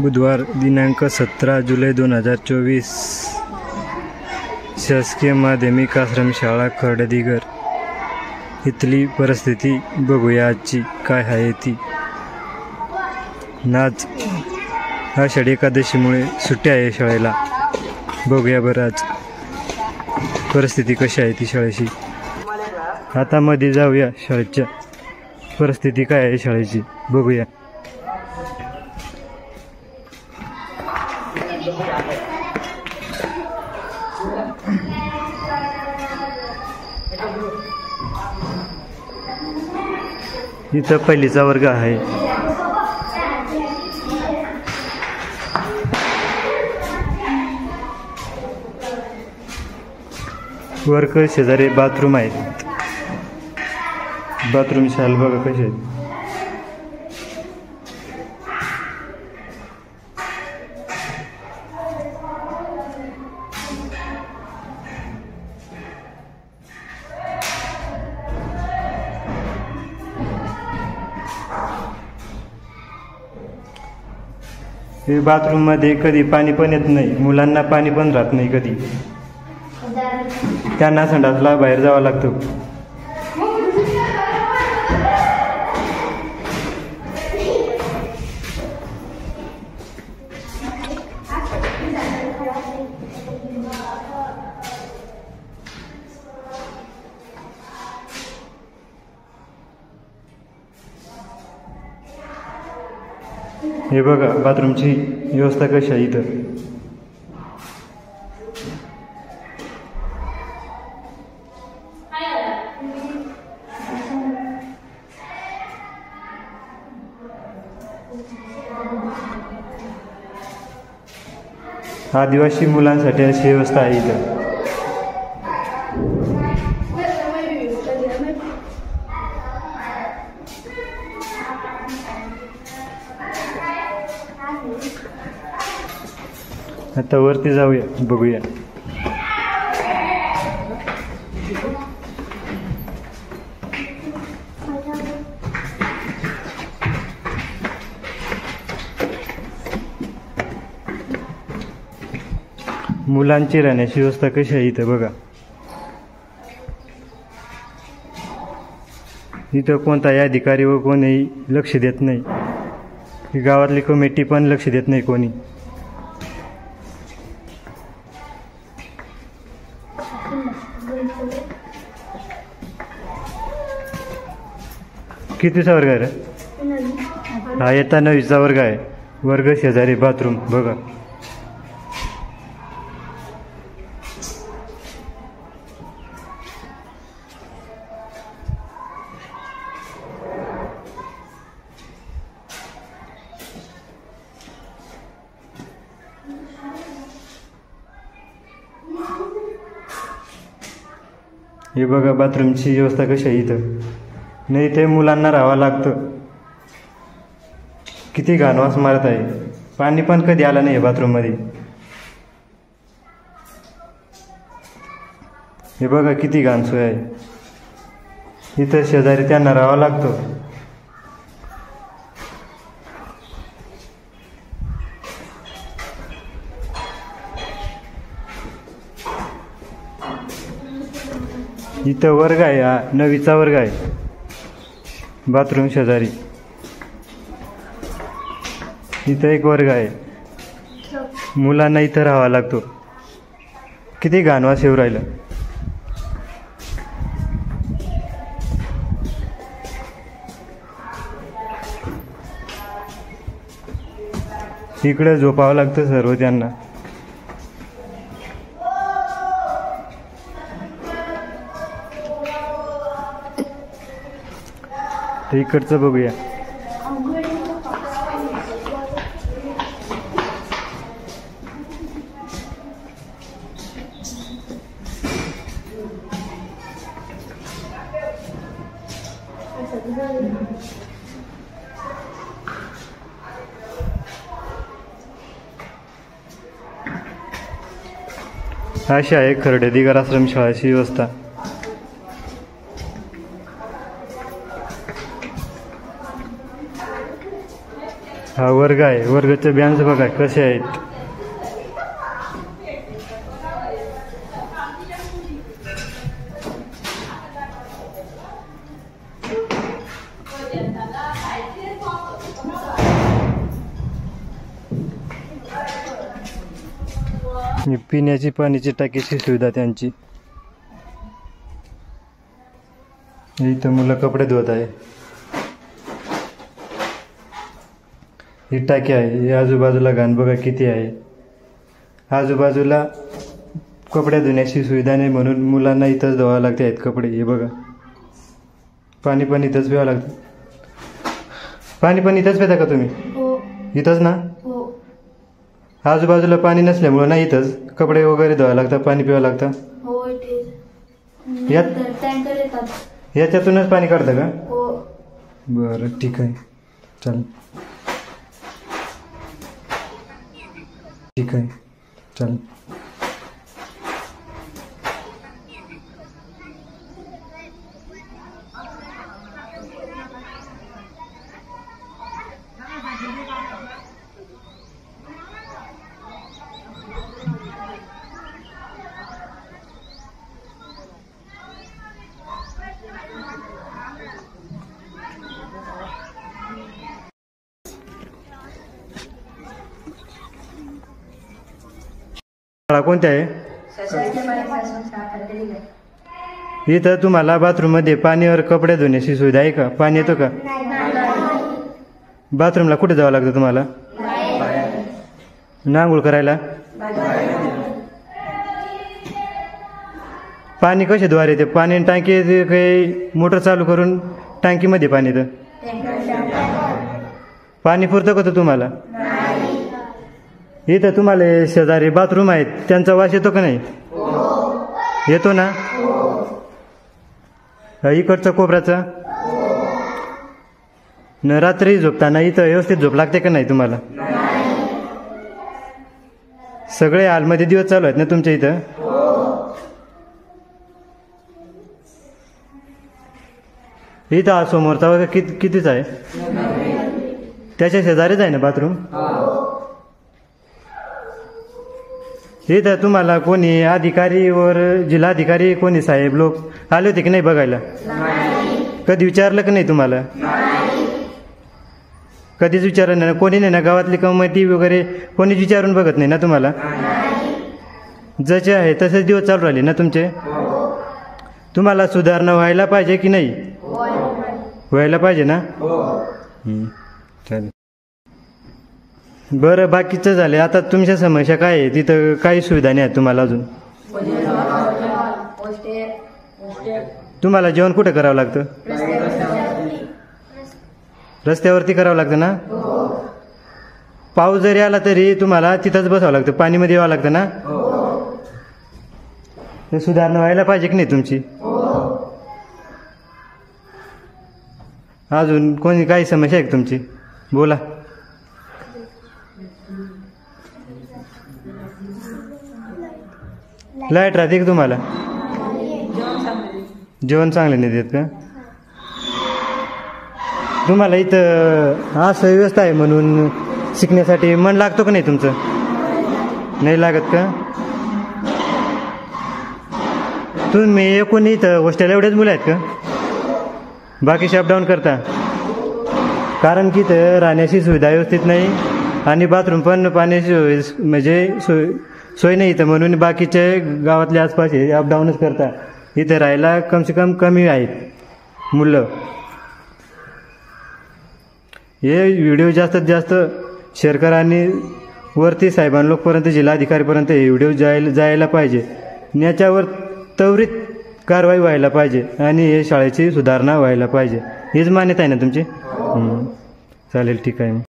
बुधवार दिनांक 17 जुलै 2024 शासकीय माध्यमिक आश्रमशाळा खर्डदिगर इथली परिस्थिती बघूया आजची काय आहे ती। आज आषाढी एकादशीमुळे सुट्टी आहे शाळेला। बघूया बरं आज परिस्थिती कशी आहे ती शाळेची। आता मध्ये जाऊया शाळेच्या परिस्थिती काय आहे शाळेची बघूया। इथं पहिलीचा वर्ग आहे। वर्ग शेजारी बाथरूम आहेत। बाथरूम शाल बघा कसे आहेत। हे बाथरूम मध्ये कधी पाणी पण येत नाही, मुलांना पाणी पण राहत नाही कधी। त्यांना संडासला बाहेर जावं लागतं। हे बघा बाथरूमची व्यवस्था कशी आहे इथं। आदिवासी मुलांसाठी अशी व्यवस्था आहे इथं। आता वरती जाऊया बघूया। मुलांची राहण्याची व्यवस्था कशी आहे इथं बघा। इथं कोणताही अधिकारी व कोणीही लक्ष देत नाही। गावातली कमिटी पण लक्ष देत नाही कोणी। कितीचा वर्ग आहे रे? हा येता 9वीचा वर्ग आहे। वर्ग शेजारी बाथरूम बघा। हे बघा बाथरूमची व्यवस्था कशी आहे इथं। नाही ते मुलांना राहावं लागतं। किती घाण वास मारत आहे। पाणी पण कधी आलं नाही बाथरूम मध्ये। हे बघा किती घाण सोय आहे इथं। शेजारी त्यांना राहावं लागतं। इथं वर्ग आहे, हा 9वीचा वर्ग आहे। बाथरूम शेजारी इथं एक वर्ग आहे। मुलांना इथं राहावं लागतो। किती घाण वास येऊ राहिलं। इकडे झोपावं लागतं सर्व त्यांना। इकडचं बघूया। अशी आहे खर्डदिगर आश्रमशाळेची व्यवस्था। हा वर्ग आहे, वर्गाचे बँच बघा कसे आहेत. पिण्याची पाण्याची टाकीची सुविधा त्यांची. इथं मुलं कपडे धुवत आहे. ही टाकी आहे. आजूबाजूला घाण बघा किती आहे. आजूबाजूला कपडे धुण्याची सुविधा नाही म्हणून मुलांना इथंच धुवावं लागते आहेत कपडे. हे बघा पाणी पण इथंच प्यावं लागतं. पाणी पण इथंच पिता का तुम्ही? इथंच ना? आजूबाजूला पाणी नसल्यामुळं ना इथंच कपडे वगैरे धुवावं लागतं, पाणी प्यावं लागतं. याच्यातूनच पाणी काढतं का? बरं ठीक आहे, चल ठीक आहे, चल. शाळा कोणत्या आहे? इथं तुम्हाला बाथरूममध्ये पाणीवर कपडे धुण्याची सुविधा आहे का? पाणी येतं का? बाथरूमला कुठे जावं लागतं तुम्हाला? आंघोळ करायला? पाणी कसे द्वारे येते? पाणी टाकी काही मोटर चालू करून टाकीमध्ये पाणी येतं? पाणी पुरतं का तुम्हाला? इथं तुम्हाला शेजारी बाथरूम आहेत, त्यांचा वास येतो का नाही? येतो ना? इकडचा कोपऱ्याचा? न रात्री झोपताना इथं व्यवस्थित झोप लागते का नाही तुम्हाला? सगळे हॉलमध्ये दिवस चालू आहेत ना तुमच्या इथं? इथं हा समोरचा वर्ग कितीच आहे? त्याच्या शेजारीच आहे ना बाथरूम? इथं तुम्हाला कोणी अधिकारी वर जिल्हा अधिकारी कोणी साहेब लोक आले होते की नाही बघायला? कधी विचारलं की नाही तुम्हाला? कधीच विचारलं नाही ना? कोणी नाही ना? गावातली कमिटी वगैरे कोणीच विचारून बघत नाही ना तुम्हाला? जसे आहे तसेच दिवस चालू राहिले ना तुमचे? तुम्हाला सुधारणा व्हायला पाहिजे की नाही? व्हायला पाहिजे ना? चालेल. बरं बाकीचं झालं. आता तुमच्या समस्या काय आहे? तिथं काही सुविधा नाही आहेत तुम्हाला अजून? तुम्हाला जेवण कुठे करावं लागतं? रस्त्यावरती करावं लागतं ना? पाऊस जरी आला तरी तुम्हाला तिथंच बसावं लागतं, पाणीमध्ये यावं लागतं ना? ते सुधारणा व्हायला पाहिजे की नाही तुमची? अजून कोणी काही समस्या आहे का तुमची? बोला. लाईट राहते का तुम्हाला? जेवण चांगलं नाही देत का? तुम्हाला इथं असं व्यवस्था आहे म्हणून शिकण्यासाठी मन लागतो का नाही तुमचं? नाही लागत का? तुम्ही एकूण इथं हॉस्टेल एवढेच मुलं आहेत का? बाकीचे अपडाऊन करता? कारण की इथं राहण्याची सुविधा व्यवस्थित नाही आणि बाथरूम पण पाण्याची म्हणजे सोय नाही इथं, म्हणून बाकीचे गावातले आसपास अपडाऊनच करता. इथं राहायला कमसे कम कमी आहेत मुलं. हे व्हिडिओ जास्तीत जास्त शेअर करा आणि वरती साहेबांलोकपर्यंत जिल्हाधिकारीपर्यंत हे व्हिडिओ जायला पाहिजे. याच्यावर त्वरित कारवाई व्हायला पाहिजे आणि हे शाळेची सुधारणा व्हायला पाहिजे. हीच मान्यता आहे ना तुमची? चालेल, ठीक आहे.